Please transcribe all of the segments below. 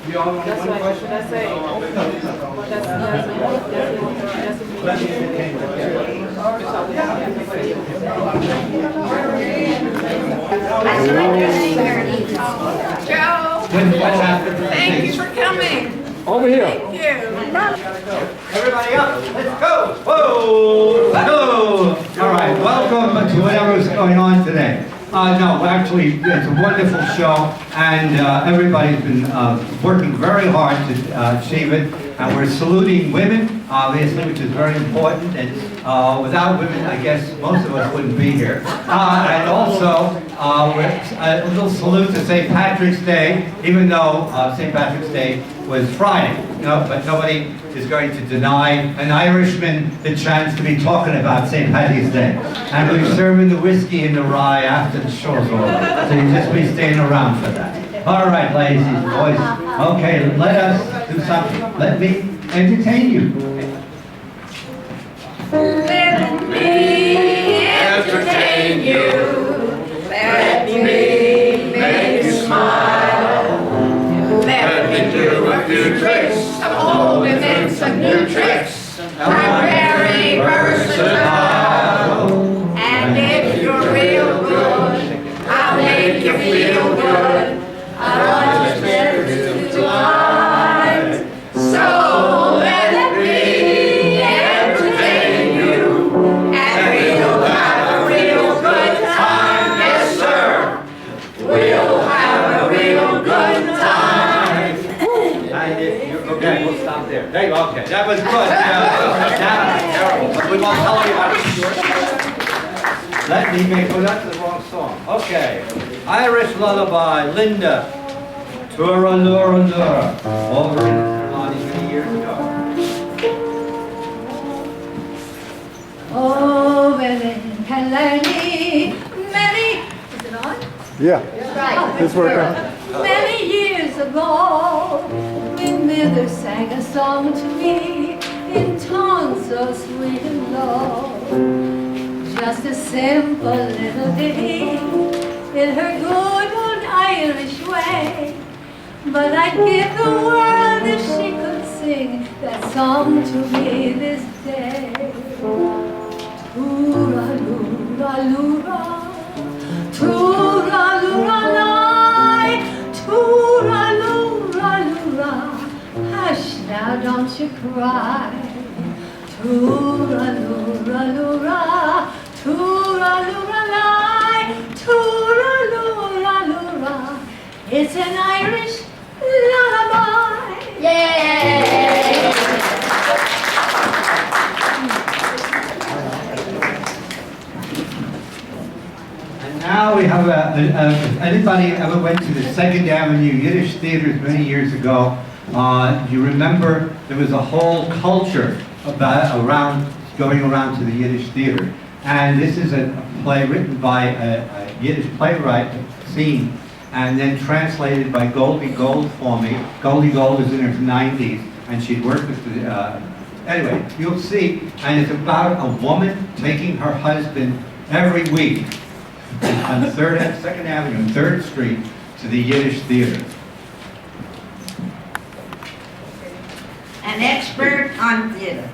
You all want one question? That's Joe, thank you for coming. Over here. Thank you. Everybody up. Let's go. Whoa. Hello. All right. Welcome to whatever's going on today. No, actually, it's a wonderful show, and everybody's been working very hard to achieve it. And we're saluting women, obviously, which is very important. And without women, I guess most of us wouldn't be here. And also, a little salute to St. Patrick's Day, even though St. Patrick's Day was Friday. But nobody is going to deny an Irishman the chance to be talking about St. Paddy's Day. And we're serving the whiskey and the rye after the show's over. So you just be staying around for that. All right, ladies and boys. Okay, let us do something. Let me entertain you. Let me entertain you. Let me make you smile. Let me do a few tricks. Some old and then some new tricks. I'm very versatile. And if you're real good, I'll make you feel good. I want you to life. So let me entertain you. And we'll have a real good time. Yes, sir. We'll have a real good time. Okay, we'll stop there. There you go. Okay, that was good. That was terrible. But we won't tell anybody. Let me make. Oh, that's the wrong song. Okay. Irish Lullaby, Linda. Tura Lura Lura. Over in Ceremony many years ago. Oh, many, is it on? Yeah, Right. it's working. Many years ago, my mother sang a song to me in tones so sweet and low. Just a simple little ditty in her good old Irish way. But I'd give the world if she could sing that song to me this day. Toora-lura-lura, toora-lura-lie, toora-lura-lura, hush now, don't you cry. Toora-lura-lura, toora-lura-lie, toora-lura-lura, it's an Irish lullaby. Yay! And now we have anybody ever went to the 2nd Avenue Yiddish theaters many years ago? You remember there was a whole culture going around to the Yiddish theater. And this is a play written by a Yiddish playwright, Scene, and then translated by Goldie Gold for me. Goldie Gold was in her 90s, and she'd worked with the, anyway, you'll see, and it's about a woman taking her husband every week on 2nd Avenue and 3rd Street to the Yiddish theater. An expert on theater.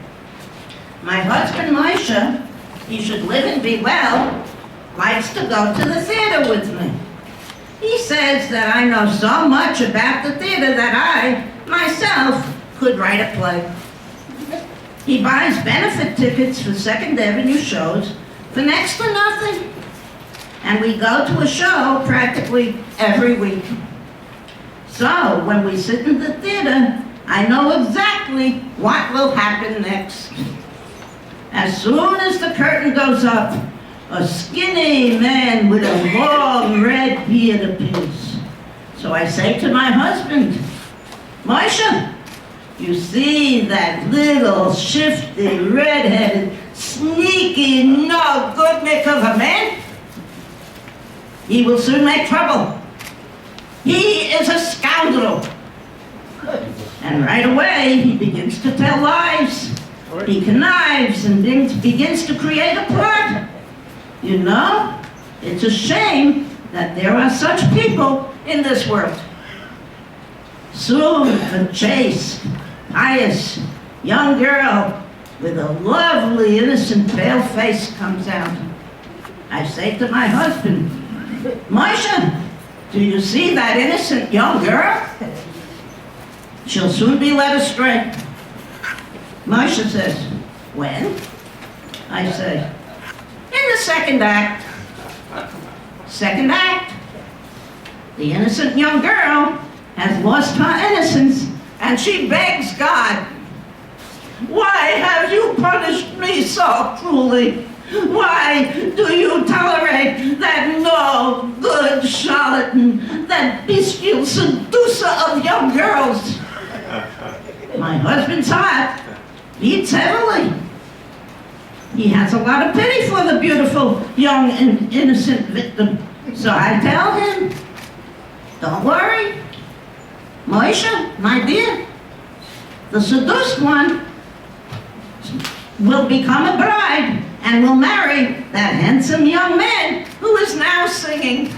My husband Moshe, he should live and be well, likes to go to the theater with me. He says that I know so much about the theater that I, myself, could write a play. He buys benefit tickets for 2nd Avenue shows for next to nothing. And we go to a show practically every week. So when we sit in the theater, I know exactly what will happen next. As soon as the curtain goes up, a skinny man with a long red beard appears. So I say to my husband, Moshe, you see that little shifty, red-headed, sneaky, no-good-nick of a man? He will soon make trouble. He is a scoundrel. And right away, he begins to tell lies. He connives and begins to create a plot. You know, it's a shame that there are such people in this world. Soon a chaste, pious young girl with a lovely, innocent, pale face comes out. I say to my husband, Moshe, do you see that innocent young girl? She'll soon be led astray. Moshe says, when? I say, in the second act. Second act. The innocent young girl has lost her innocence, and she begs God, why have you punished me so cruelly? Why do you tolerate that no good charlatan, that bestial seducer of young girls? My husband's heart beats heavily. He has a lot of pity for the beautiful, young, and innocent victim. So I tell him, don't worry, Moshe, my dear, the seduced one will become a bride and will marry that handsome young man who is now singing.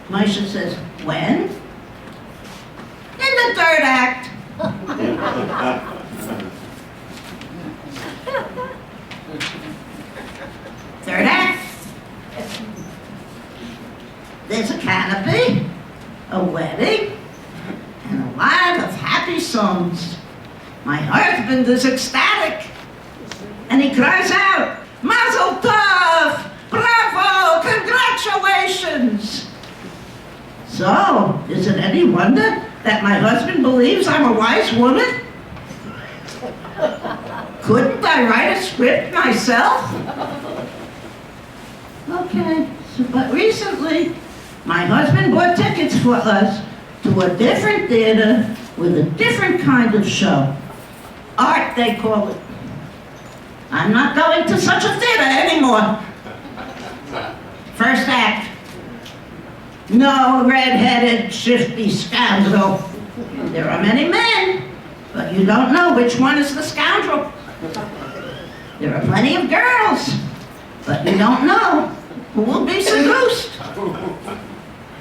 Moshe says, when? In the third act. Third act. There's a canopy, a wedding, and a lot of happy songs. My husband is ecstatic, and he cries out, Mazel Tov! Bravo! Congratulations! So, is it any wonder that my husband believes I'm a wise woman? Couldn't I write a script myself? Okay, but recently, my husband bought tickets for us to a different theater with a different kind of show. Art, they call it. I'm not going to such a theater anymore. First act. No red-headed, shifty scoundrel. There are many men, but you don't know which one is the scoundrel. There are plenty of girls, but you don't know who will be seduced.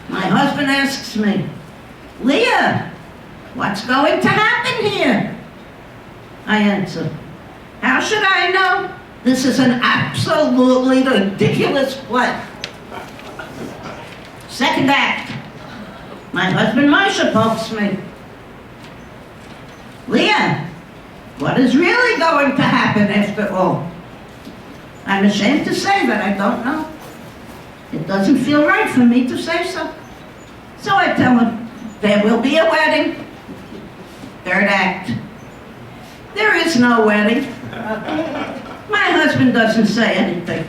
My husband asks me, Leah, what's going to happen here? I answer, how should I know? This is an absolutely ridiculous play. Second act. My husband Moshe pokes me. Leah, what is really going to happen after all? I'm ashamed to say that I don't know. It doesn't feel right for me to say so. So I tell him, there will be a wedding. Third act. There is no wedding. My husband doesn't say anything.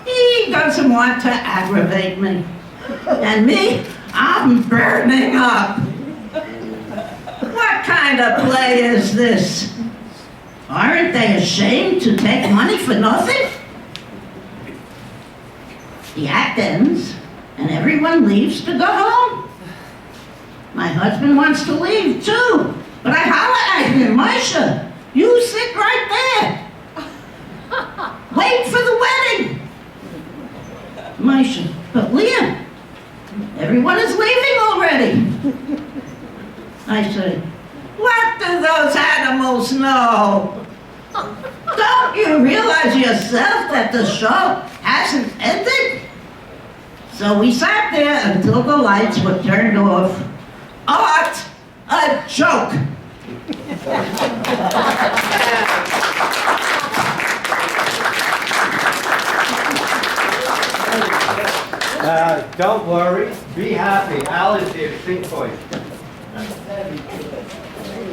He doesn't want to aggravate me. And me, I'm burning up. What kind of play is this? Aren't they ashamed to take money for nothing? The act ends, and everyone leaves to go home. My husband wants to leave too, but I holler at him, Moshe, you sit right there. Wait for the wedding. Moshe, but Leah, everyone is leaving already. I say, what do those animals know? Don't you realize yourself that the show hasn't ended? So we sat there until the lights were turned off. Art, a joke. Don't worry, be happy. Al is here to sing for you.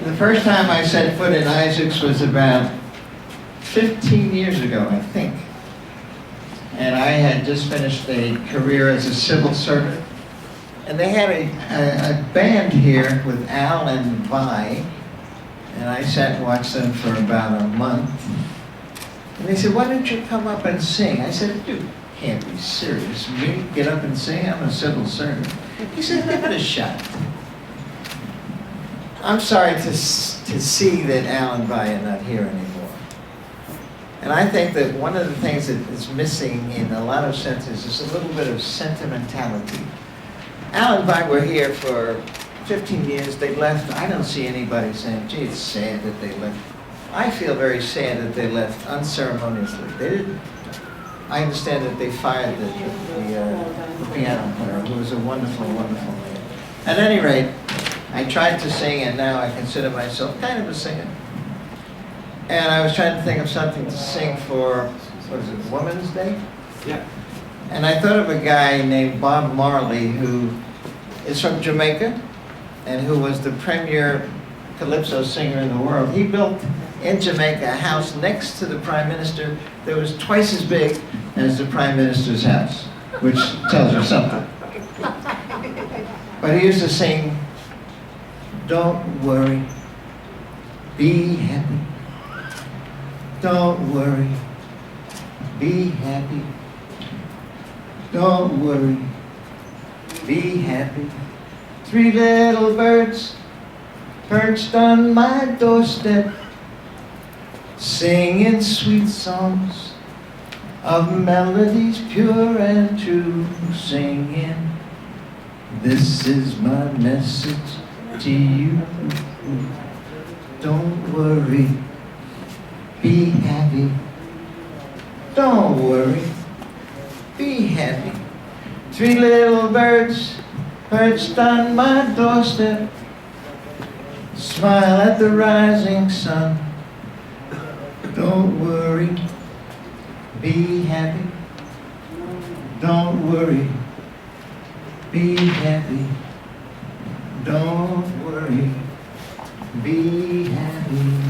The first time I set foot in Isaac's was about 15 years ago, I think. And I had just finished a career as a civil servant. And they had a band here with Al and Vi. And I sat and watched them for about a month. And they said, why don't you come up and sing? I said, you can't be serious. Me get up and sing? I'm a civil servant. He said, give it a shot. I'm sorry to see that Al and Vi are not here anymore. And I think that one of the things that is missing in a lot of senses is a little bit of sentimentality. Al and Vi were here for 15 years, they left. I don't see anybody saying, gee, it's sad that they left. I feel very sad that they left unceremoniously. They didn't. I understand that they fired the piano player, who was a wonderful, wonderful man. At any rate, I tried to sing, and now I consider myself kind of a singer. And I was trying to think of something to sing for, what is it, Women's Day? Yeah. And I thought of a guy named Bob Marley, who is from Jamaica, and who was the premier calypso singer in the world. He built in Jamaica a house next to the Prime Minister that was twice as big as the Prime Minister's house, which tells you something. But he used to sing, "Don't worry, be happy. Don't worry, be happy. Don't worry, be happy. Three little birds perched on my doorstep, singing sweet songs of melodies pure and true, singing, this is my message to you. Don't worry, be happy. Don't worry, be happy. Three little birds perched on my doorstep, smile at the rising sun. Don't worry, be happy. Don't worry, be happy. Don't worry, be happy.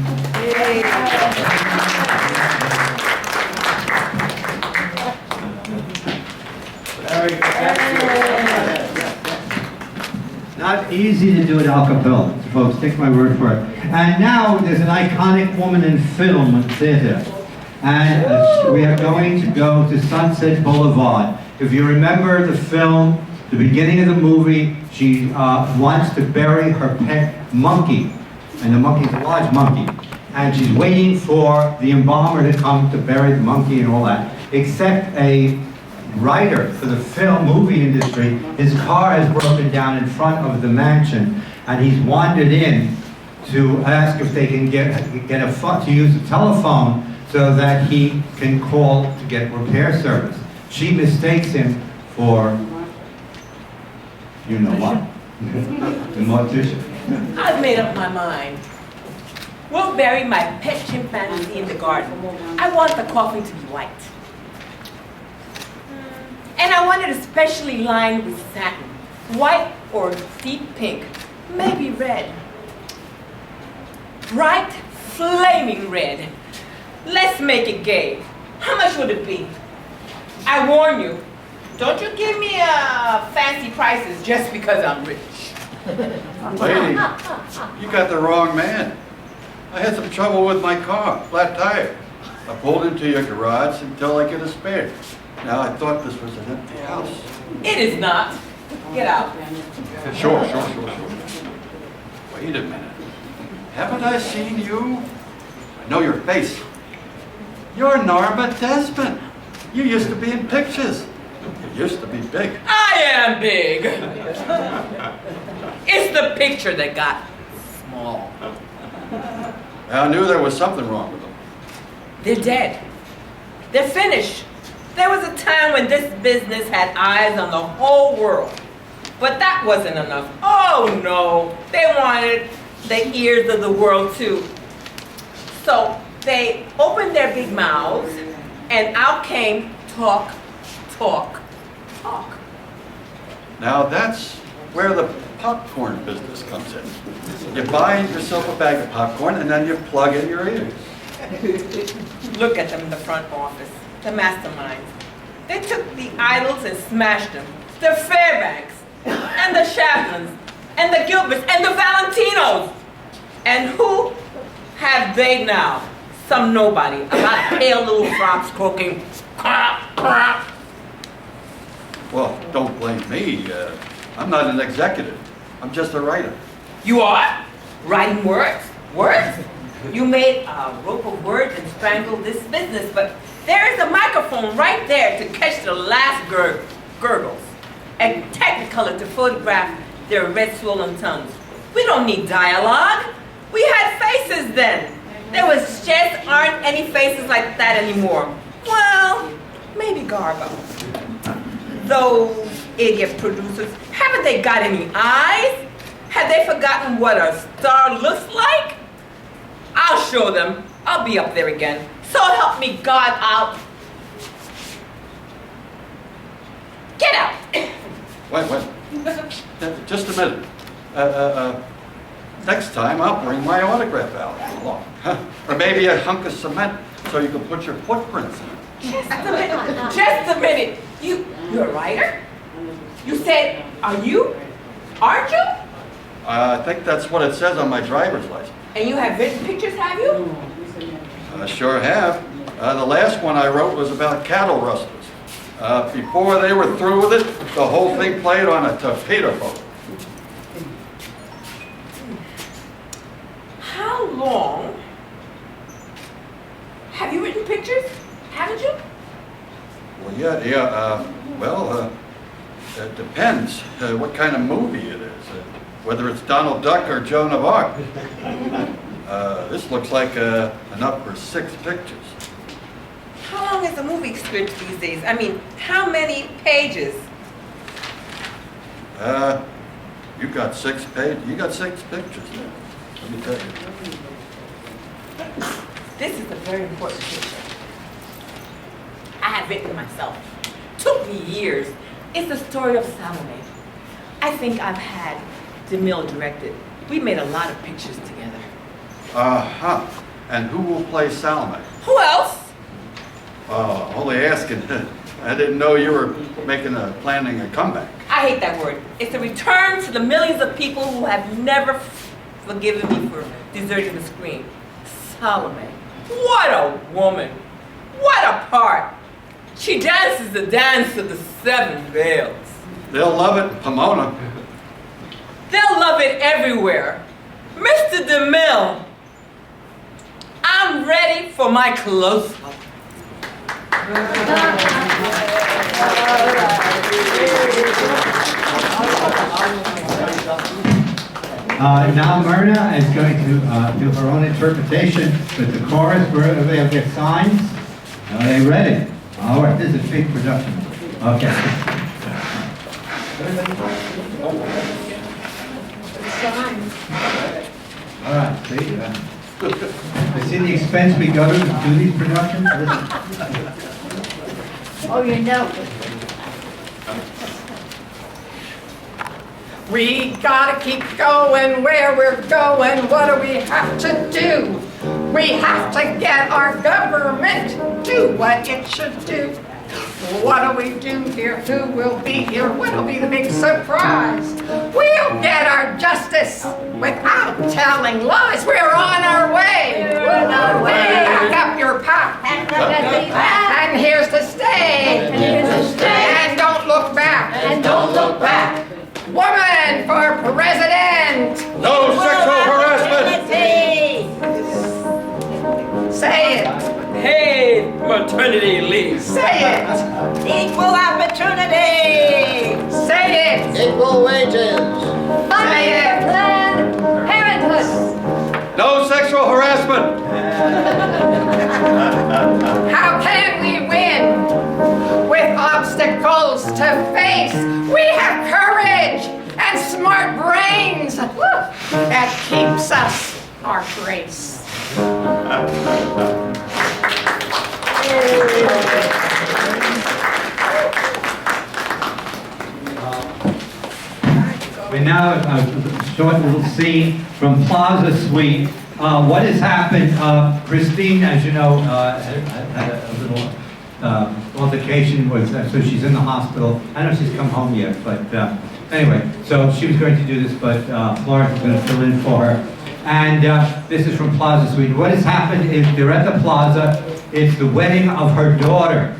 Not easy to do it a cappella, folks, take my word for it. And now there's an iconic woman in film and theater. And we are going to go to Sunset Boulevard. If you remember the film, the beginning of the movie, she wants to bury her pet monkey. And the monkey's a large monkey. And she's waiting for the embalmer to come to bury the monkey and all that. Except a writer for the film movie industry, his car has broken down in front of the mansion, and he's wandered in to ask if they can get to use a telephone so that he can call to get repair service. She mistakes him for, you know what, the mortician. I've made up my mind. We'll bury my pet chimpanzee in the garden. I want the coffin to be white. And I want it especially lined with satin. White or deep pink, maybe red. Bright, flaming red. Let's make it gay. How much would it be? I warn you, don't you give me fancy prices just because I'm rich. Lady, you got the wrong man. I had some trouble with my car, flat tire. I pulled into your garage until I get a spare. Now, I thought this was an empty house. It is not. Get out. Sure. Wait a minute. Haven't I seen you? I know your face. You're Norma Desmond. You used to be in pictures. You used to be big. I am big. It's the picture that got small. I knew there was something wrong with them. They're dead. They're finished. There was a time when this business had eyes on the whole world. But that wasn't enough. Oh no, they wanted the ears of the world too. So they opened their big mouths and out came talk. Now that's where the popcorn business comes in. You buy yourself a bag of popcorn and then you plug in your ears. Look at them in the front office, the masterminds. They took the idols and smashed them. The Fairbanks, and the Chaplins, and the Gilberts, and the Valentinos. And who have they now? Some nobody. A lot of pale little frogs croaking. Quack. Well, don't blame me. I'm not an executive. I'm just a writer. You are? Writing words? Words? You made a rope of words and strangled this business, but there is a microphone right there to catch the last gurgles. And Technicolor to photograph their red swollen tongues. We don't need dialogue. We had faces then. There just aren't any faces like that anymore. Well, maybe Garbo. Those idiot producers, haven't they got any eyes? Have they forgotten what a star looks like? I'll show them. I'll be up there again. So help me God, I'll... Get out! Wait. Just a minute. Next time I'll bring my autograph album along. Or maybe a hunk of cement so you can put your footprints in it. Just a minute. Just a minute. You're a writer? You said, are you? Aren't you? I think that's what it says on my driver's license. And you have written pictures, have you? I sure have. The last one I wrote was about cattle rustlers. Before they were through with it, the whole thing played on a torpedo boat. How long have you written pictures? Haven't you? Well, yeah. It depends what kind of movie it is. Whether it's Donald Duck or Joan of Arc. This looks like enough for 6 pictures. How long is a movie script these days? I mean, how many pages? You got 6 pages. You got 6 pictures there. Let me tell you. This is a very important picture. I have written it myself. Took me years. It's the story of Salome. I think I've had DeMille directed. We made a lot of pictures together. Uh-huh. And who will play Salome? Who else? Only asking. I didn't know you were planning a comeback. I hate that word. It's a return to the millions of people who have never forgiven me for deserting the screen. Salome. What a woman. What a part. She dances the dance of the 7 veils. They'll love it in Pomona. They'll love it everywhere. Mr. DeMille, I'm ready for my close-up. Now Myrna is going to do her own interpretation with the chorus. They'll get signs. Are they ready? All right, this is a big production. Okay. All right, see, I see the expense we go to do these productions. Oh, you know. We gotta keep going where we're going. What do we have to do? We have to get our government do what it should do. What do we do here? Who will be here? What'll be the big surprise? We'll get our justice without telling lies. We're on our way. We're on our way. Pack up your pack. And here's to stay. And don't look back. And don't look back. Woman for president. No sexual harassment! Say it. Hey, maternity leave. Say it. Equal opportunity. Say it. Equal wages. Say it. Planned Parenthood. No sexual harassment! How can we win with obstacles to face? We have courage and smart brains that keeps us our grace. We now have a short little scene from Plaza Suite. What has happened, Christine, as you know, had a little altercation with, so she's in the hospital. I don't know if she's come home yet, but anyway, so she was going to do this, but Florence is going to fill in for her. And this is from Plaza Suite. What has happened is they're at the plaza. It's the wedding of her daughter.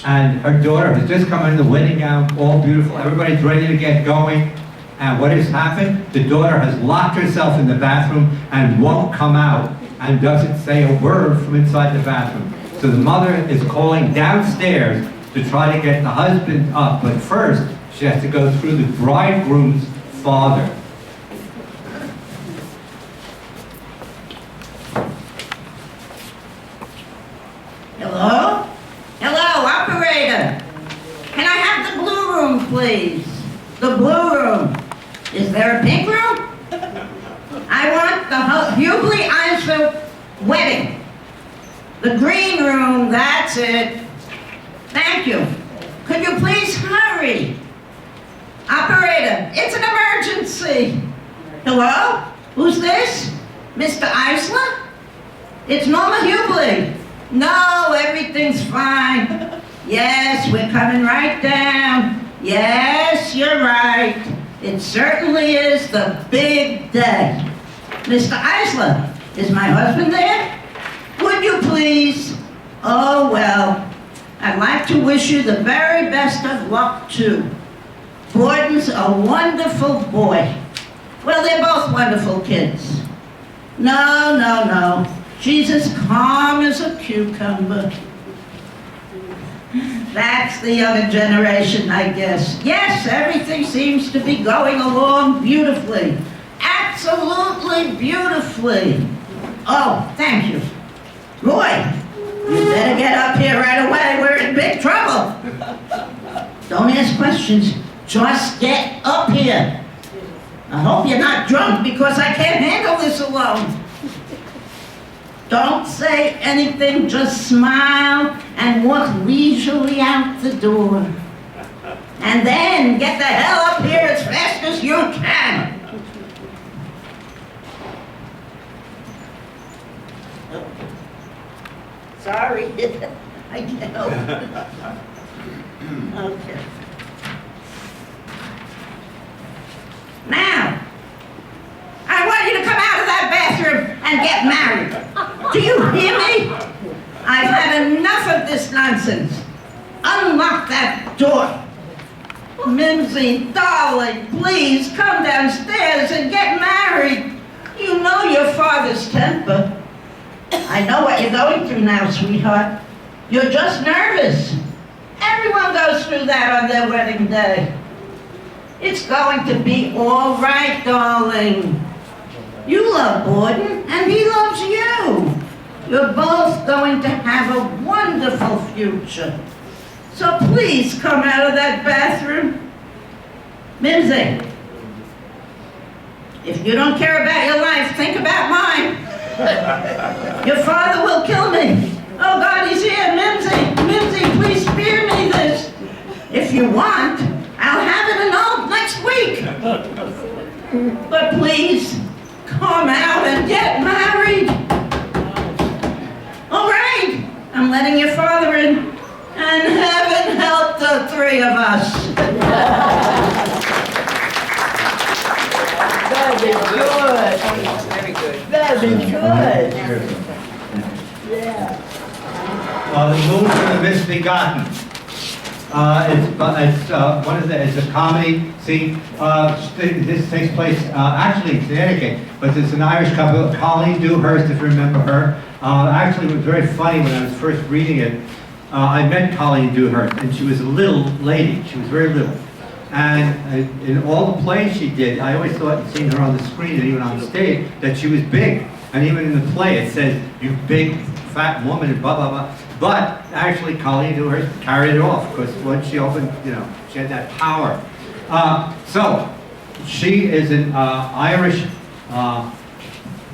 And her daughter has just come in the wedding gown, all beautiful. Everybody's ready to get going. And what has happened? The daughter has locked herself in the bathroom and won't come out and doesn't say a word from inside the bathroom. So the mother is calling downstairs to try to get the husband up. But first, she has to go through the bridegroom's father. Hello? Hello, operator. Can I have the blue room, please? The blue room. Is there a pink room? I want the Hughley Einsfield wedding. The green room, that's it. Thank you. Could you please hurry? Operator, it's an emergency. Hello? Who's this? Mr. Eisler? It's Norma Hughley. No, everything's fine. Yes, we're coming right down. Yes, you're right. It certainly is the big day. Mr. Eisler, is my husband there? Would you please? Oh, well, I'd like to wish you the very best of luck, too. Borden's a wonderful boy. Well, they're both wonderful kids. No, no, no. She's as calm as a cucumber. That's the younger generation, I guess. Yes, everything seems to be going along beautifully. Absolutely beautifully. Oh, thank you. Roy, you better get up here right away. We're in big trouble. Don't ask questions. Just get up here. I hope you're not drunk because I can't handle this alone. Don't say anything, just smile and walk leisurely out the door. And then get the hell up here as fast as you can. Sorry, I can't help it. Okay. Now, I want you to come out of that bathroom and get married. Do you hear me? I've had enough of this nonsense. Unlock that door. Mimsy, darling, please come downstairs and get married. You know your father's temper. I know what you're going through now, sweetheart. You're just nervous. Everyone goes through that on their wedding day. It's going to be all right, darling. You love Borden, and he loves you. You're both going to have a wonderful future. So please come out of that bathroom. Mimsy, if you don't care about your life, think about mine. Your father will kill me. Oh God, he's here. Mimsy, please spare me this. If you want, I'll have it annulled next week. But please, come out and get married. All right, I'm letting your father in, and heaven help the three of us. That'd be good. Very good. That'd be good. Yeah. The Moon for the Misbegotten. It's a comedy scene. This takes place actually in Connecticut, but there's an Irish couple, Colleen Dewhurst, if you remember her. Actually, it was very funny when I was first reading it. I met Colleen Dewhurst, and she was a little lady. She was very little. And in all the plays she did, I always thought, seeing her on the screen and even on the stage, that she was big. And even in the play, it says, "You big, fat woman," and blah, blah, blah. But actually, Colleen Dewhurst carried it off, because once she opened, she had that power. So, she is an Irish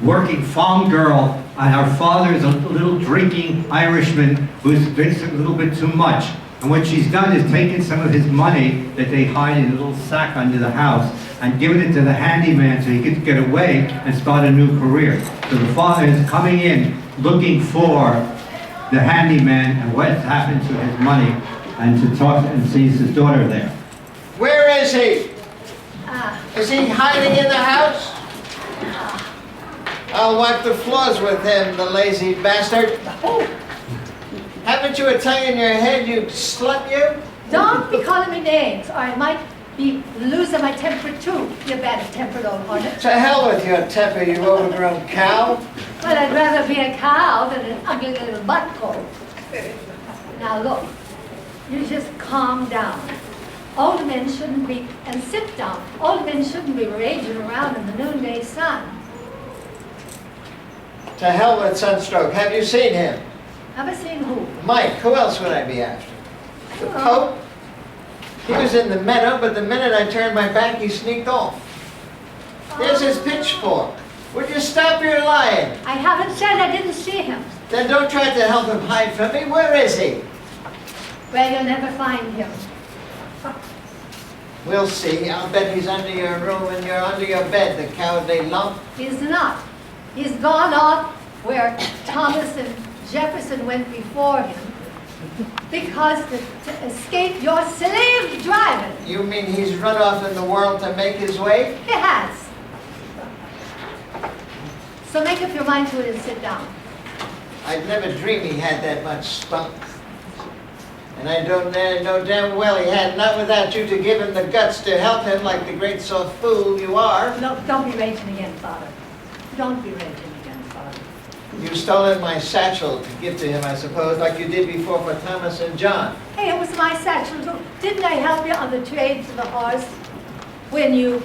working farm girl, and her father is a little drinking Irishman who's drinks a little bit too much. And what she's done is taken some of his money that they hide in a little sack under the house and given it to the handyman so he could get away and start a new career. So the father is coming in looking for the handyman and what's happened to his money, and to talk and sees his daughter there. Where is he? Is he hiding in the house? I'll wipe the floors with him, the lazy bastard. Haven't you a tongue in your head, you slut, you? Don't be calling me names, or I might be losing my temper too, you bad-tempered old hornet. To hell with your temper, you overgrown cow. Well, I'd rather be a cow than an ugly little buttcoat. Now look, you just calm down. Old men shouldn't be, and sit down, old men shouldn't be raging around in the noonday sun. To hell with Sunstroke. Have you seen him? Ever seen who? Mike. Who else would I be after? The Pope? He was in the meadow, but the minute I turned my back, he sneaked off. There's his pitchfork. Would you stop your lying? I haven't said I didn't see him. Then don't try to help him hide from me. Where is he? Well, you'll never find him. We'll see. I'll bet he's under your room and you're under your bed, the cowardly lump. He's not. He's gone off where Thomas and Jefferson went before him because to escape your slave driving. You mean he's run off in the world to make his way? He has. So make up your mind to it and sit down. I'd never dreamed he had that much spunk. And I know damn well he had, not without you to give him the guts to help him like the great soft fool you are. No, don't be raging again, Father. Don't be raging again, Father. You've stolen my satchel to give to him, I suppose, like you did before for Thomas and John. Hey, it was my satchel too. Didn't I help you on the trade to the horse when you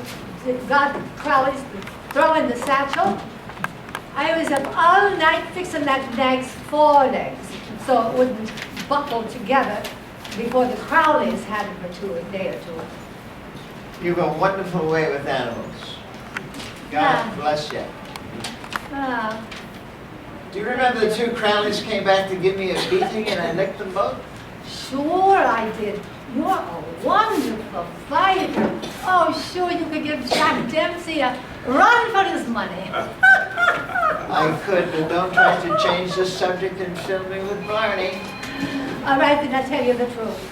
got Crowley's to throw in the satchel? I was up all night fixing that nag's forelegs so it wouldn't buckle together before the Crowleys had it for a day or two. You've a wonderful way with animals. God bless you. Ah, Do you remember the two Crowleys came back to give me a beating and I licked them both? sure I did. You're a wonderful fighter. Oh, sure you could give Jack Dempsey a run for his money. I could, but don't try to change the subject and fill me with Barney. All right, then I'll tell you the truth.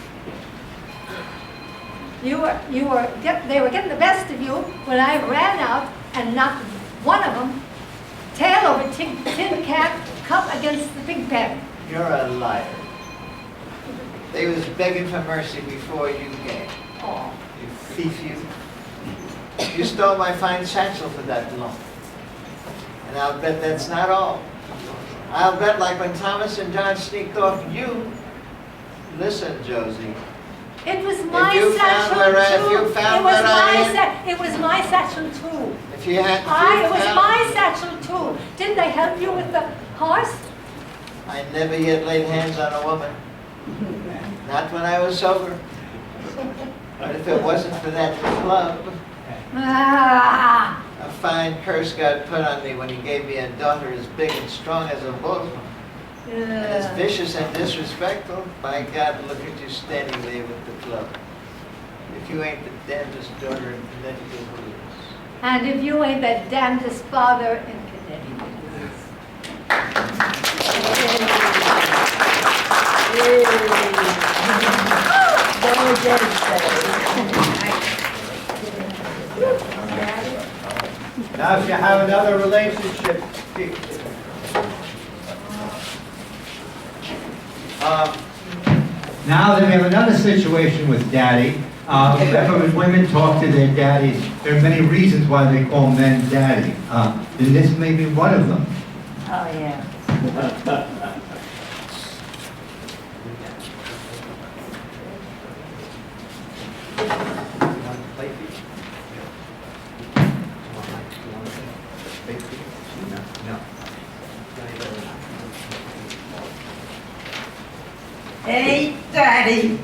They were getting the best of you when I ran out and knocked one of them tail over tin cap, cup against the pig pen. You're a liar. They was begging for mercy before you came. Oh, You thief, you. You stole my fine satchel for that lump. And I'll bet that's not all. I'll bet like when Thomas and John sneaked off, you... Listen, Josie. it was my you satchel found where I- if too. you found where I It was my satchel too. If you had... It was my satchel too. Didn't I help you with the horse? I never yet laid hands on a woman. Not when I was sober. But if it wasn't for that club, Ah, a fine curse got put on me when he gave me a daughter as big and strong as a bull. And as vicious and disrespectful. By God, look at you standing there with the club. If you ain't the damnedest daughter in Connecticut, who is? and if you ain't the damnedest father in Connecticut. Now, if you have another relationship, now that we have another situation with Daddy, when women talk to their daddies, there are many reasons why they call men Daddy. And this may be one of them. Oh, yeah. Hey, Daddy,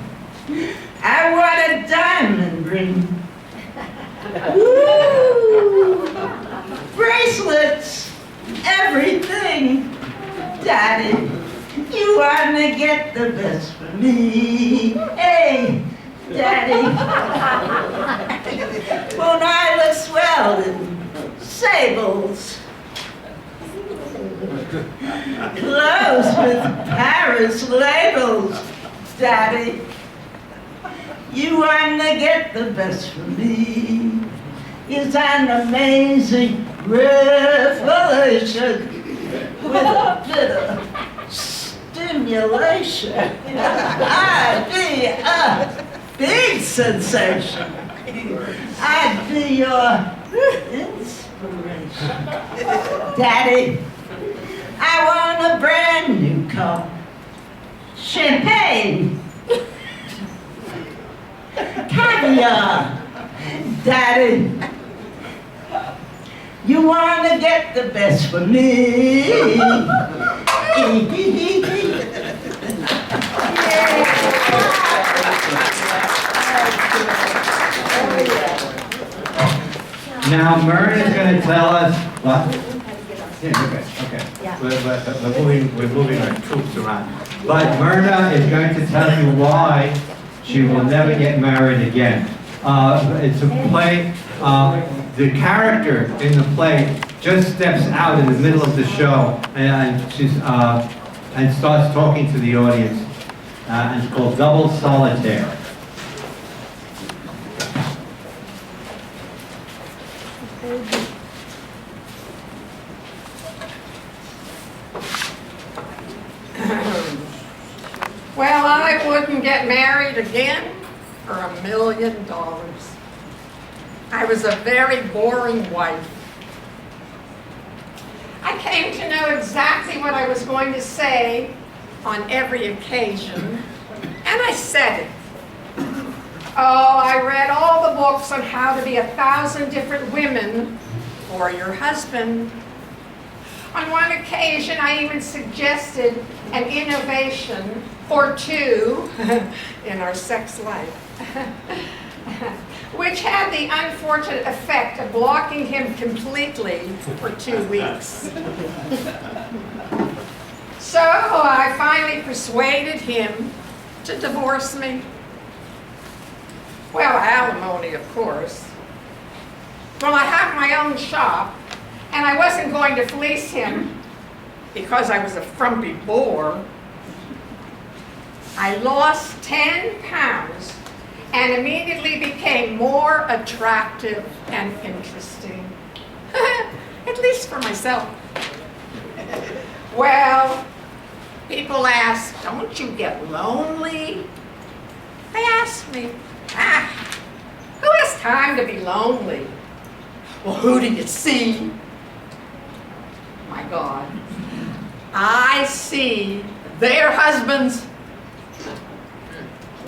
I want a diamond ring. Woo! Bracelets, everything. Daddy, you want to get the best for me. Hey, Daddy. Won't I look swell in sables? Clothes with Paris labels, Daddy. You want to get the best for me. It's an amazing revelation with a bit of stimulation. I'd be a big sensation. I'd be your inspiration. Daddy, I want a brand new car. Champagne. Can yeah. Daddy, you want to get the best for me. Now Myrna's going to tell us what? Yeah, okay. We're moving our troops around. But Myrna is going to tell you why she will never get married again. It's a play. The character in the play just steps out in the middle of the show and starts talking to the audience. And it's called Double Solitaire. Well, I wouldn't get married again for $1 million. I was a very boring wife. I came to know exactly what I was going to say on every occasion, and I said it. Oh, I read all the books on how to be 1,000 different women for your husband. On one occasion, I even suggested an innovation or two in our sex life, which had the unfortunate effect of blocking him completely for 2 weeks. So I finally persuaded him to divorce me. Well, alimony, of course. Well, I have my own shop, and I wasn't going to fleece him because I was a frumpy bore. I lost 10 pounds and immediately became more attractive and interesting. At least for myself. Well, people ask, don't you get lonely? They ask me, who has time to be lonely? Well, who do you see? My God, I see their husbands,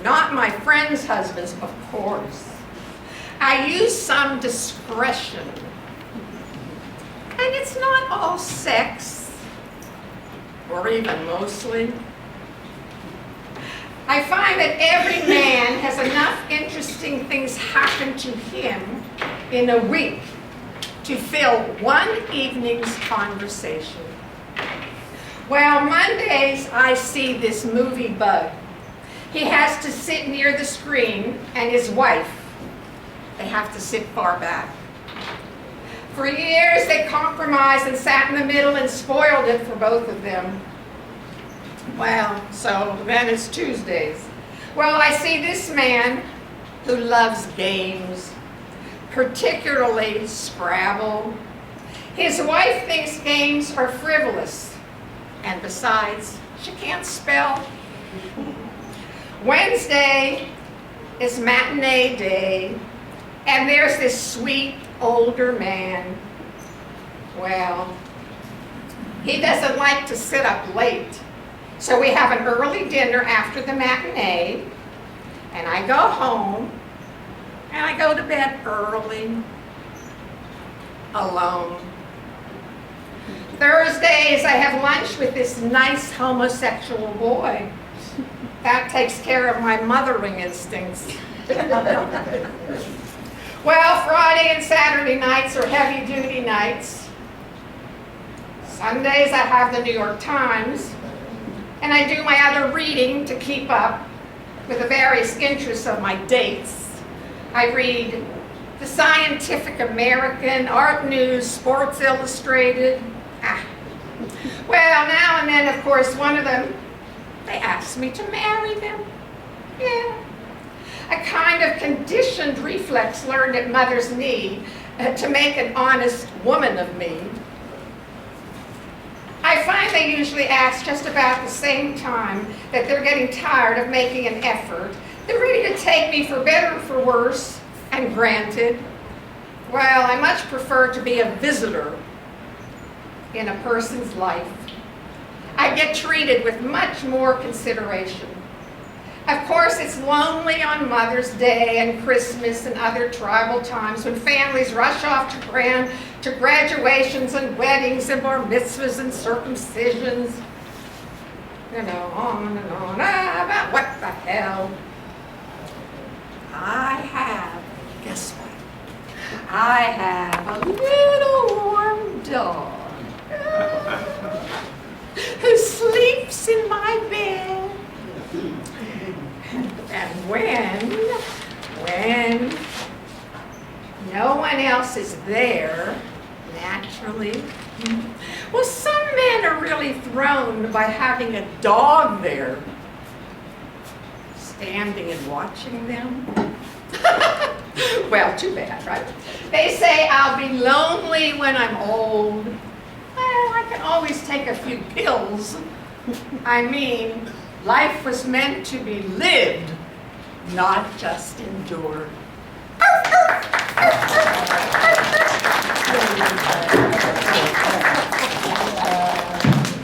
not my friends' husbands, of course. I use some discretion. And it's not all sex, or even mostly. I find that every man has enough interesting things happen to him in a week to fill one evening's conversation. Well, Mondays I see this movie bug. He has to sit near the screen, and his wife, they have to sit far back. For years they compromised and sat in the middle and spoiled it for both of them. Well, so then it's Tuesdays. Well, I see this man who loves games, particularly Scrabble. His wife thinks games are frivolous, and besides, she can't spell. Wednesday is matinee day, and there's this sweet older man. Well, he doesn't like to sit up late. So we have an early dinner after the matinee, and I go home, and I go to bed early, alone. Thursdays, I have lunch with this nice homosexual boy. That takes care of my mothering instincts. Well, Friday and Saturday nights are heavy-duty nights. Sundays, I have the New York Times. And I do my other reading to keep up with the various interests of my dates. I read the Scientific American, Art News, Sports Illustrated. Well, now and then, of course, one of them, they ask me to marry them. Yeah. A kind of conditioned reflex learned at mother's knee to make an honest woman of me. I find they usually ask just about the same time that they're getting tired of making an effort. They're ready to take me for better or for worse, and granted. Well, I much prefer to be a visitor in a person's life. I get treated with much more consideration. Of course, it's lonely on Mother's Day and Christmas and other tribal times when families rush off to graduations and weddings and bar mitzvahs and circumcisions. You know, on and on about what the hell. Guess what? I have a little warm dog who sleeps in my bed. And when no one else is there, naturally, well, some men are really thrown by having a dog there, standing and watching them. Well, too bad, right? They say I'll be lonely when I'm old. Well, I can always take a few pills. I mean, life was meant to be lived, not just endured.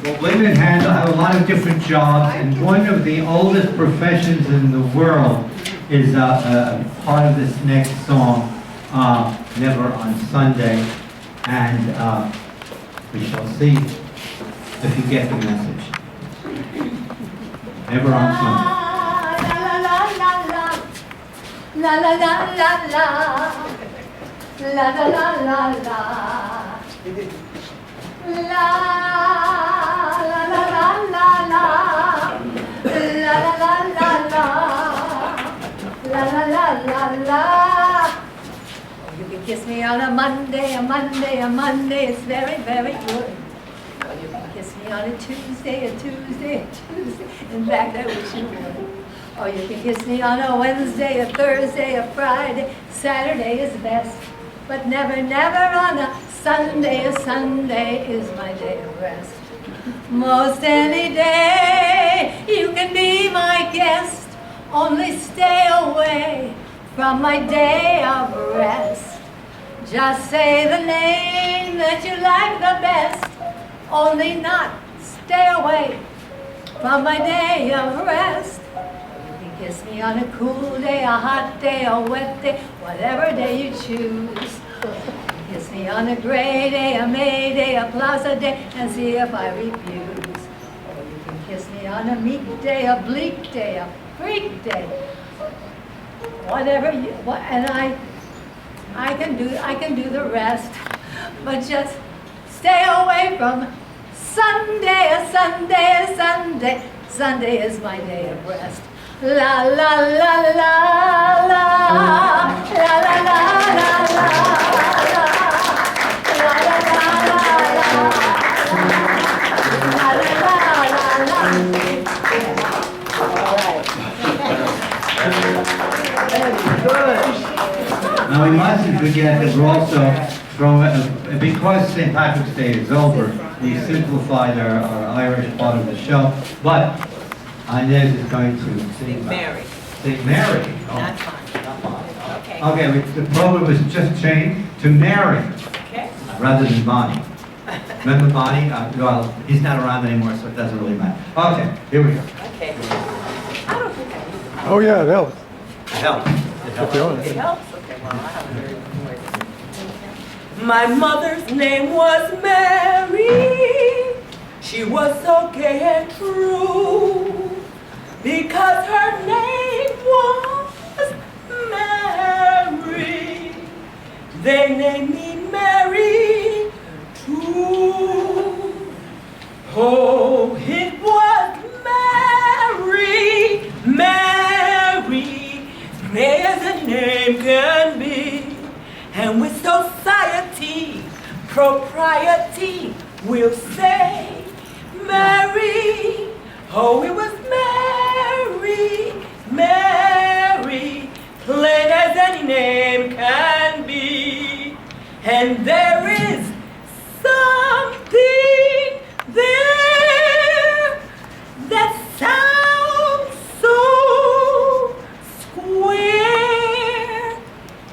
Well, women have a lot of different jobs, and one of the oldest professions in the world is part of this next song, Never on Sunday, and we shall see if you get the message. Never on Sunday. La la la la la, la la la la la, la la la la la, la la la la la, la la la la la. You can kiss me on a Monday, a Monday, a Monday. It's very, very good. Or you can kiss me on a Tuesday, a Tuesday, a Tuesday. In fact, I wish you would. Or you can kiss me on a Wednesday, a Thursday, a Friday. Saturday is best, but never, never on a Sunday. A Sunday is my day of rest. Most any day you can be my guest. Only stay away from my day of rest. Just say the name that you like the best. Only not stay away from my day of rest. Kiss me on a cool day, a hot day, a wet day, whatever day you choose. Kiss me on a gray day, a May day, a plaza day, and see if I refuse. Or you can kiss me on a meek day, a bleak day, a freak day, whatever you. And I can do the rest, but just stay away from Sunday, a Sunday, a Sunday. Sunday is my day of rest. La la la la la, la la la la la, la la la la la. Now we mustn't forget that we're also because St. Patrick's Day is over, we simplified our Irish part of the show, but Inez is going to sing about Mary. St. Mary. Oh, That's fine. not mine. Okay. Okay, the program was just changed to Mary Okay. rather than Bonnie. Remember Bonnie? Well, he's not around anymore, so it doesn't really matter. Okay, here we go. Okay. I don't think I need it. Oh, yeah, it helps. It helps. It helps. It helps? Okay, well, I have a very good voice. My mother's name was Mary. She was so gay and true because her name was Mary. They named me Mary too. Oh, it was Mary, Mary, gay as a name can be. And with society, propriety, we'll say Mary. Oh, it was Mary, Mary, plain as any name can be. And there is something there that sounds so square.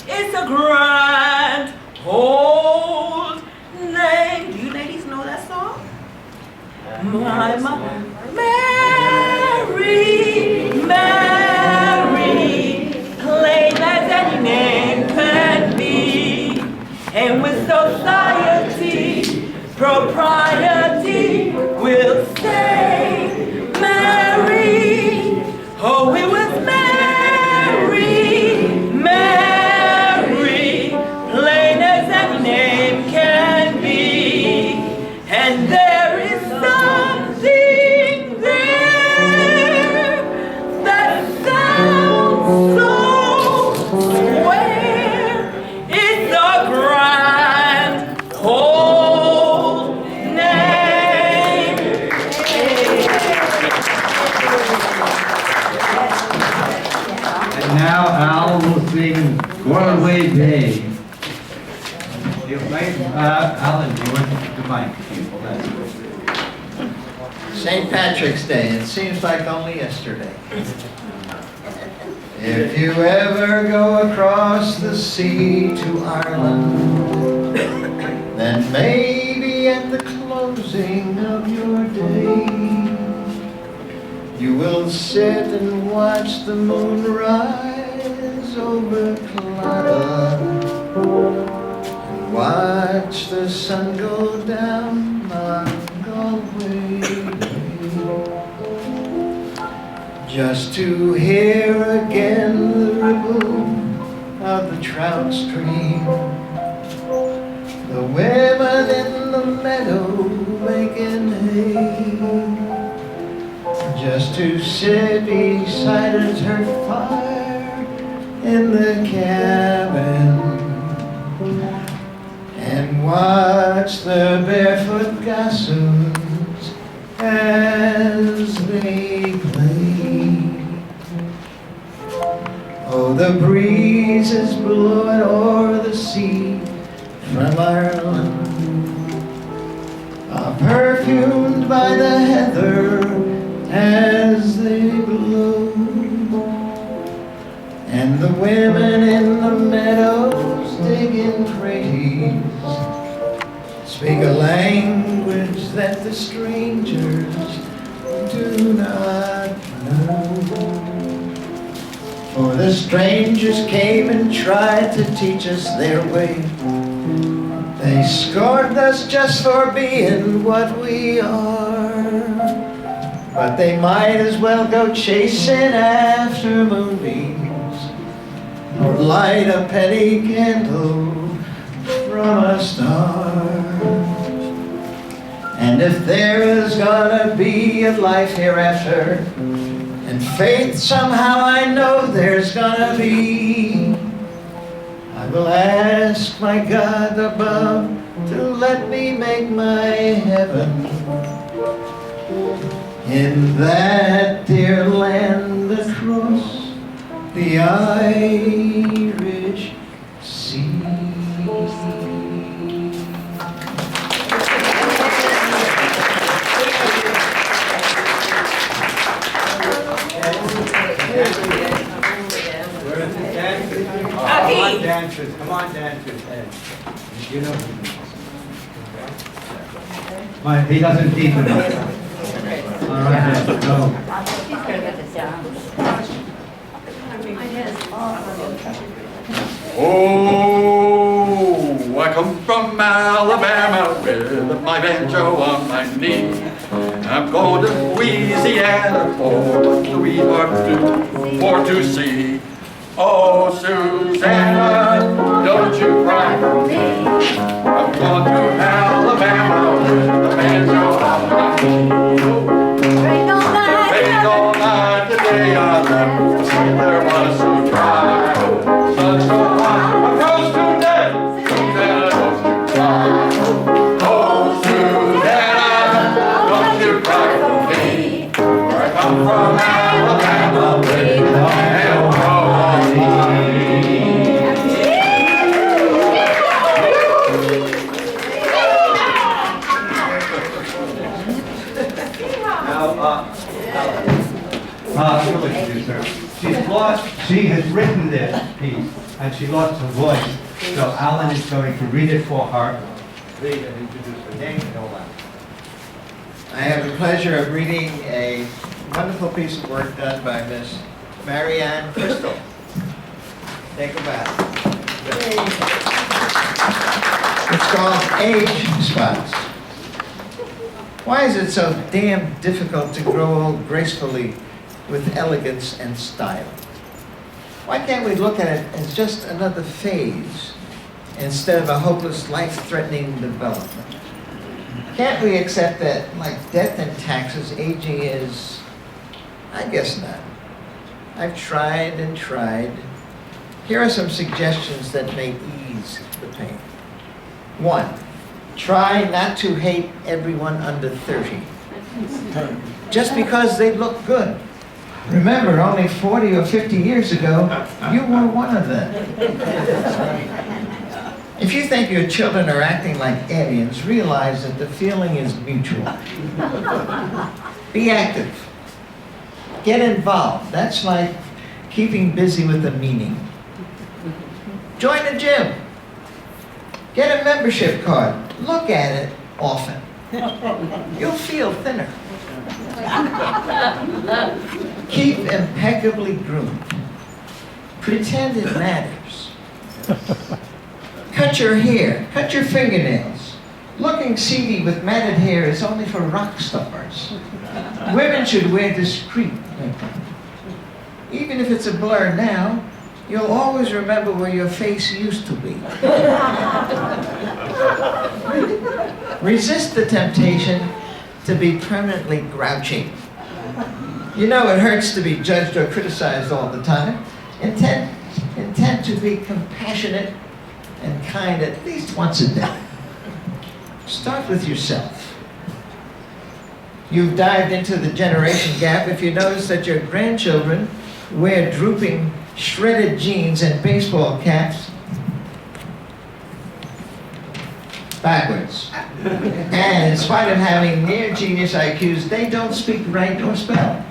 It's a grand old name. Do you ladies know that song? My mother, Mary, Mary. propriety will say Mary. Oh, it was Mary, Mary, plain as that name can be. And there is something there that sounds so square. It's a grand old name. And now Al will sing Galway Bay. Alan, do you want to mic? St. Patrick's Day, it seems like only yesterday. If you ever go across the sea to Ireland, then maybe at the closing of your day, you will sit and watch the moon rise over Claddagh, and watch the sun go down on Galway Bay, just to hear again the ripple of the trout stream, the women in the meadow making hay, just to sit beside a turf fire in the cabin and watch the barefoot gossames as they play. Oh, the breeze is blowing o'er the sea from Ireland, perfumed by the heather as they blow, and the women in the meadows digging crates speak a language that the strangers do not know. For the strangers came and tried to teach us their way. They scorned us just for being what we are, but they might as well go chasing after moonbeams or light a penny candle from a star. And if there is gonna be a life hereafter, and faith somehow I know there's gonna be, I will ask my God above to let me make my heaven in that dear land across the Irish Sea. Where is the dancers? Come on, dancers. Come on, dancers. Hey. You know. He doesn't deep enough. All right, let's go. Oh, I come from Alabama with my banjo on my knee. I'm going to Louisiana for what Louis do for to see. Oh, Susanna, don't you cry for me. I'm going to Alabama with the banjo on my knee. Rained all night the day I left. There was so dry. Sun so hot, I froze to death. Susanna, don't you cry. Oh, Susanna, don't you cry for me. For I come from Alabama with the banjo on my She has written this piece, and she lost her voice. So Alan is going to read it for her. Read and introduce her name and all that. I have the pleasure of reading a wonderful piece of work done by Miss Marianne Crystal. Take a bow. It's called Age Spots. Why is it so damn difficult to grow old gracefully with elegance and style? Why can't we look at it as just another phase instead of a hopeless, life-threatening development? Can't we accept that, like death and taxes, aging is... I guess not. I've tried and tried. Here are some suggestions that may ease the pain. 1, try not to hate everyone under 30. Just because they look good. Remember, only 40 or 50 years ago, you were one of them. If you think your children are acting like aliens, realize that the feeling is mutual. Be active. Get involved. That's like keeping busy with the meaning. Join a gym. Get a membership card. Look at it often. You'll feel thinner. Keep impeccably groomed. Pretend it matters. Cut your hair. Cut your fingernails. Looking seedy with matted hair is only for rock stars. Women should wear discreet makeup. Even if it's a blur now, you'll always remember where your face used to be. Resist the temptation to be permanently grouchy. You know it hurts to be judged or criticized all the time. Intend to be compassionate and kind at least once a day. Start with yourself. You've dived into the generation gap if you notice that your grandchildren wear drooping, shredded jeans and baseball caps backwards. And in spite of having near genius IQs, they don't speak, write, or spell.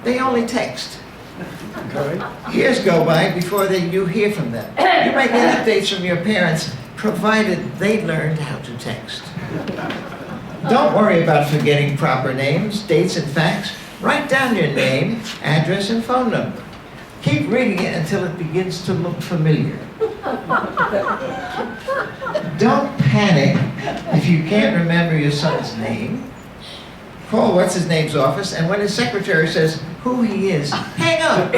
They only text. Years go by before you hear from them. You might get updates from your parents, provided they learned how to text. Don't worry about forgetting proper names, dates, and facts. Write down your name, address, and phone number. Keep reading it until it begins to look familiar. Don't panic if you can't remember your son's name. Call what's-his-name's office, and when his secretary says who he is, hang up.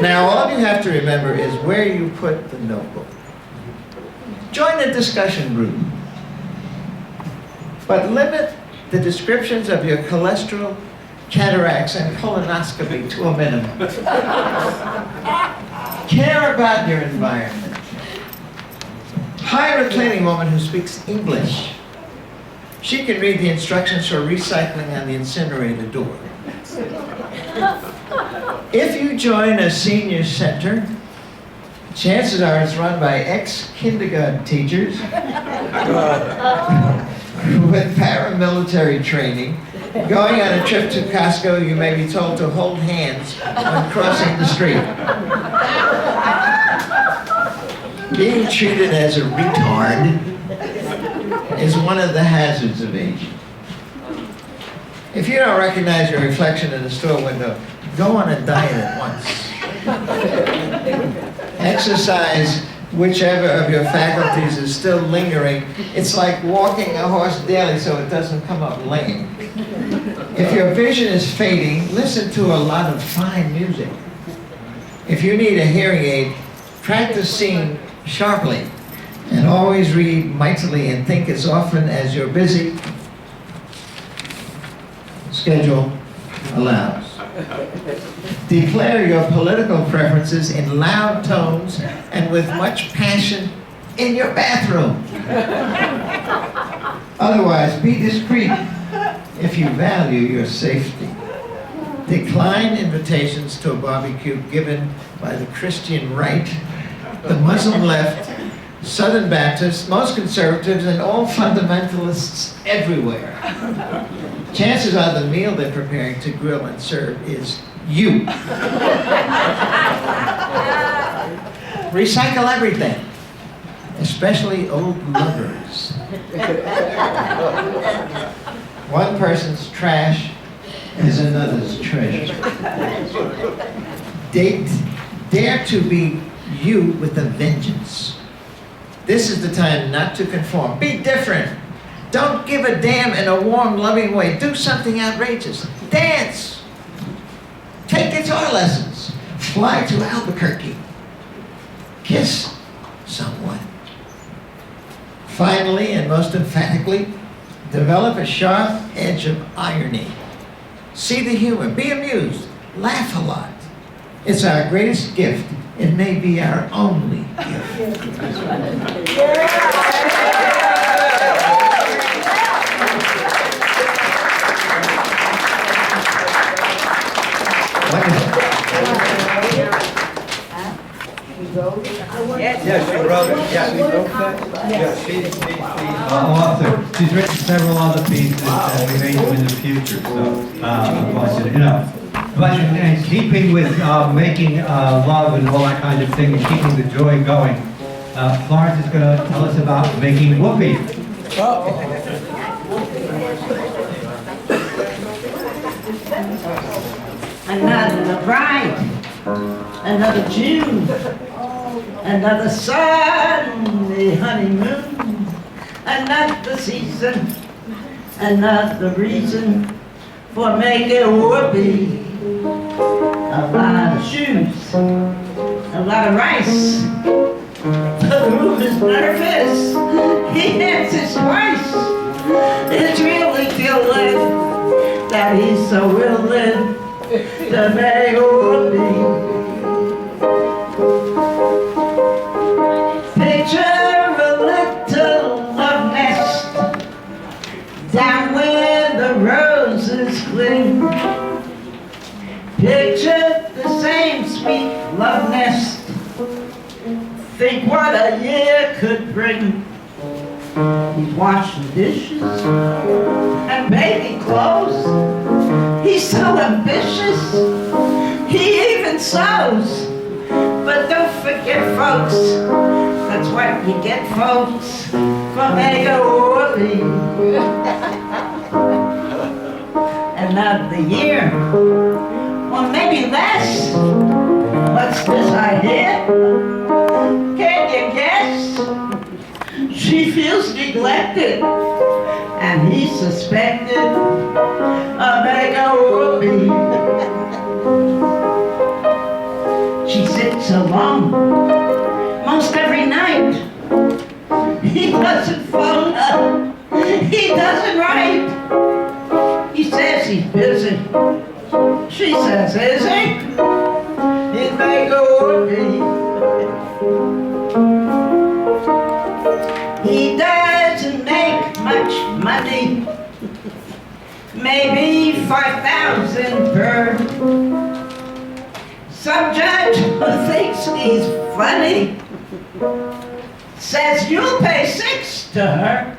Now, all you have to remember is where you put the notebook. Join a discussion group. But limit the descriptions of your cholesterol, cataracts, and colonoscopy to a minimum. Care about your environment. Hire a cleaning woman who speaks English. She can read the instructions for recycling on the incinerator door. If you join a senior center, chances are it's run by ex-kindergarten teachers with paramilitary training. Going on a trip to Costco, you may be told to hold hands when crossing the street. Being treated as a retard is one of the hazards of aging. If you don't recognize your reflection in the store window, go on a diet at once. Exercise whichever of your faculties is still lingering. It's like walking a horse daily so it doesn't come up lame. If your vision is fading, listen to a lot of fine music. If you need a hearing aid, practice seeing sharply, and always read mightily and think as often as your busy schedule allows. Declare your political preferences in loud tones and with much passion in your bathroom. Otherwise, be discreet if you value your safety. Decline invitations to a barbecue given by the Christian right, the Muslim left, Southern Baptists, most conservatives, and all fundamentalists everywhere. Chances are the meal they're preparing to grill and serve is you. Recycle everything, especially old lovers. One person's trash is another's treasure. Dare to be you with a vengeance. This is the time not to conform. Be different. Don't give a damn in a warm, loving way. Do something outrageous. Dance. Take guitar lessons. Fly to Albuquerque. Kiss someone. Finally, and most emphatically, develop a sharp edge of irony. See the humor. Be amused. Laugh a lot. It's our greatest gift. It may be our only gift. Yes, she wrote it. Yes, she's the author. She's written several other pieces that we may do in the future, so, I want you to know. But in keeping with making love and all that kind of thing, and keeping the joy going, Florence is going to tell us about making whoopee. Another bride, another June, another Sunday honeymoon, another season, another reason for making whoopee. A lot of shoes, a lot of rice. The room is nervous. He answers twice. It's really killing that he's so willing to make whoopee. Picture a little love nest down where the roses cling. Picture the same sweet love nest. Think what a year could bring. He's washing dishes and baby clothes. He's so ambitious. He even sews. But don't forget, folks, that's what you get, folks, for making whoopee. Another year, or maybe less. What's this I hear? Can you guess? She feels neglected, and he's suspected of making whoopee. She sits alone most every night. He doesn't phone her. He doesn't write. He says he's busy. She says, is he? He's making whoopee. He doesn't make much money. Maybe 5,000 per. Some judge who thinks he's funny says you'll pay 6 to her.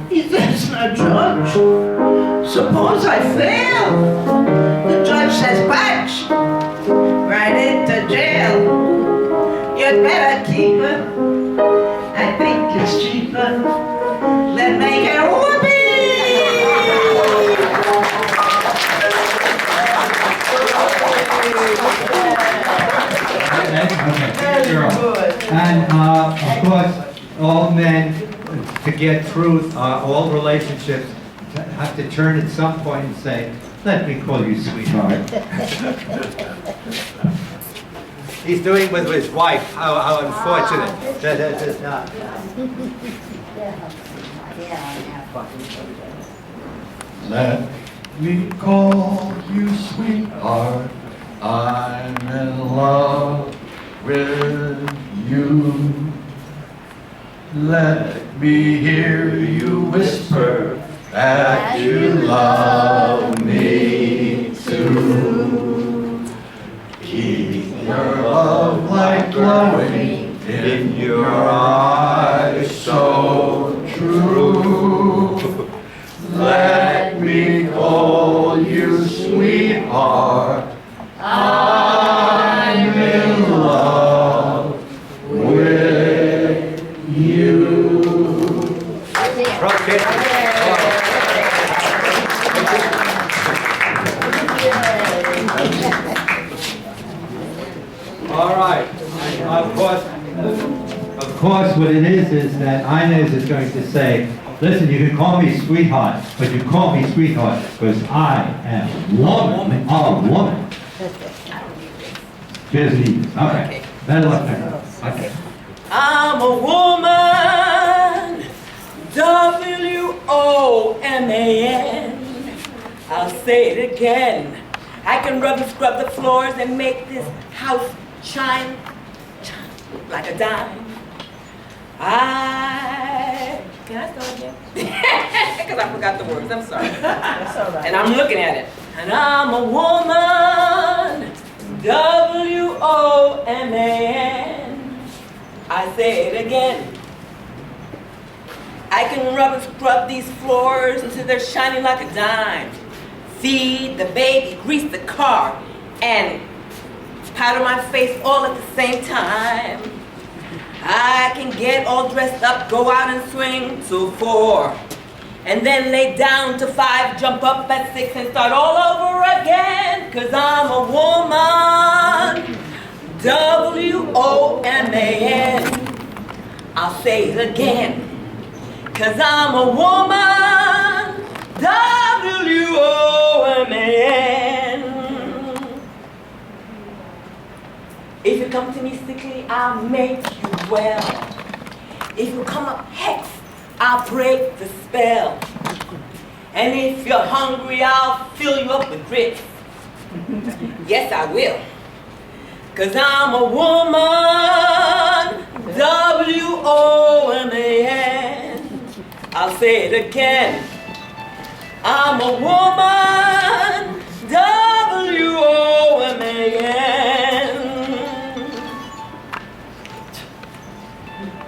He says, no, Judge, suppose I fail. The judge says, budge, right into jail. You'd better keep her. I think it's cheaper than making whoopee. And of course, all men, to get truth, all relationships have to turn at some point and say, let me call you sweetheart. He's doing with his wife. How unfortunate. That is not. Let me call you sweetheart. I'm in love with you. Let me hear you whisper that you love me too. Keep your love light glowing in your eyes so true. Let me call you sweetheart. I'm in love with you. All right. Of course, what it is that Inez is going to say, listen, you can call me sweetheart, but you call me sweetheart because I am woman. Oh, woman. Business. Okay. Better luck next time. Okay. I'm a woman, W-O-M-A-N. I'll say it again. I can rub and scrub the floors and make this house shine like a dime. Can I start again? Because I forgot the words, I'm sorry. That's all right. And I'm looking at it. And I'm a woman, W-O-M-A-N. I say it again. I can rub and scrub these floors until they're shining like a dime. Feed the baby, grease the car, and powder my face all at the same time. I can get all dressed up, go out and swing till 4. And then lay down to 5, jump up at 6 and start all over again. 'Cause I'm a woman, W-O-M-A-N. I'll say it again. 'Cause I'm a woman, W-O-M-A-N. If you come to me sickly, I'll make you well. If you come up hex, I'll break the spell. And if you're hungry, I'll fill you up with grits. Yes, I will. 'Cause I'm a woman, W-O-M-A-N. I'll say it again. I'm a woman, W-O-M-A-N.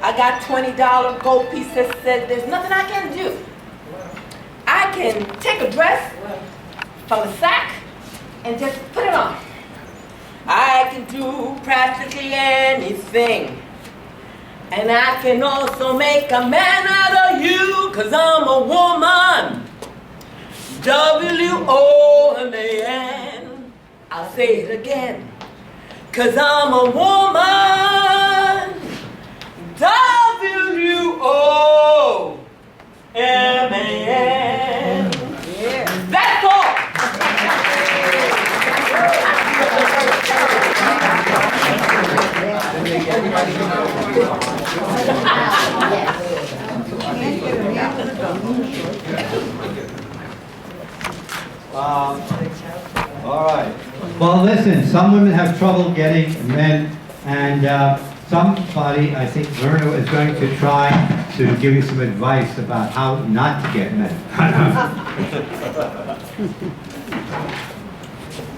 I got $20 gold piece that said there's nothing I can do. I can take a dress from a sack and just put it on. I can do practically anything. And I can also make a man out of you, 'cause I'm a woman, W-O-M-A-N. I'll say it again. 'Cause I'm a woman, W-O-M-A-N. Yeah. That's all. All right. Well, listen, some women have trouble getting men, and somebody, I think Verna, is going to try to give you some advice about how not to get men.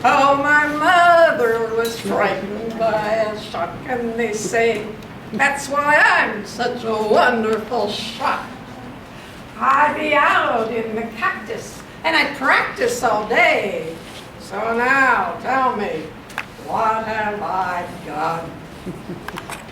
Oh, my mother was frightened by a shark, and they say that's why I'm such a wonderful shot. I'd be out in the cactus, and I'd practice all day. So now, tell me, what have I done?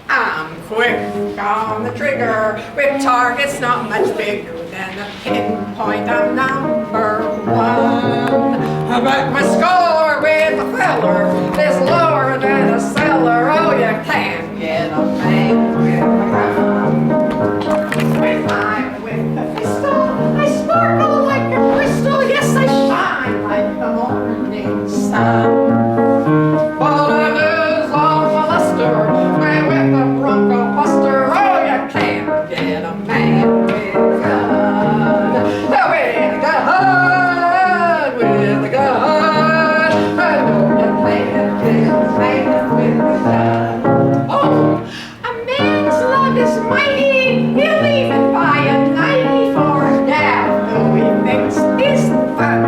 I'm quick on the trigger, with targets not much bigger than a pinpoint. I'm number 1. But my score with a feller is lower than a cellar. Oh, you can't get a man with a gun. With a pistol, I sparkle like a crystal. Yes, I shine like the morning sun. But I lose all my luster with a bronco buster. Oh, you can't get a man with a gun. With a gun, with a gun. I know you can't get a man with a gun. Oh, a man's love is mighty. He'll even buy a 94 dab, though he thinks isn't fun.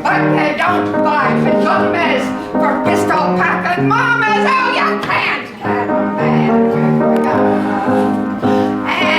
But they don't buy pajamas for pistol-packing mamas. Oh, you can't get a man with a gun. And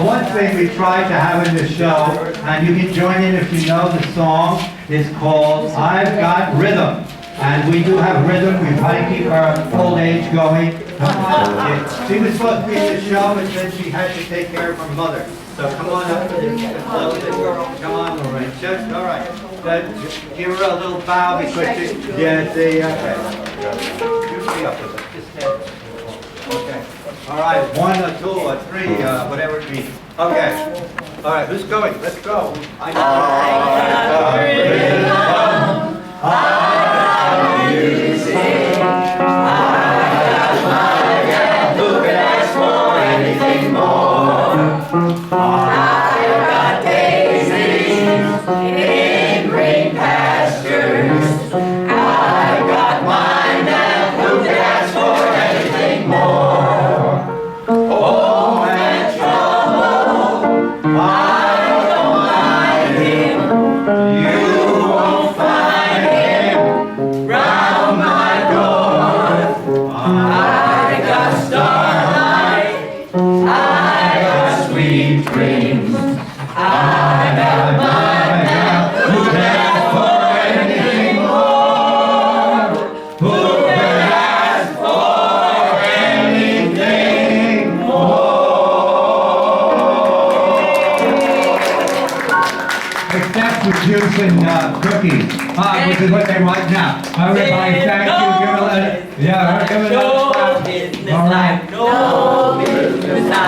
One thing we tried to have in the show, and you can join in if you know the song, is called I've Got Rhythm. And we do have rhythm, we try to keep our old age going. Come on, she was supposed to be in the show, but then she had to take care of her mother. So come on up to the girl. Come on, Lorraine. Just, all right. Give her a little bow because she, yeah, see, okay. You be up with it. Just stand. Okay. All right, 1 or 2 or 3, whatever it means. Okay. All right, who's going? Let's go. I got rhythm. Juice and cookies, which is what they want now. Everybody, thank you. Give it a, yeah, give it a, all right. No business.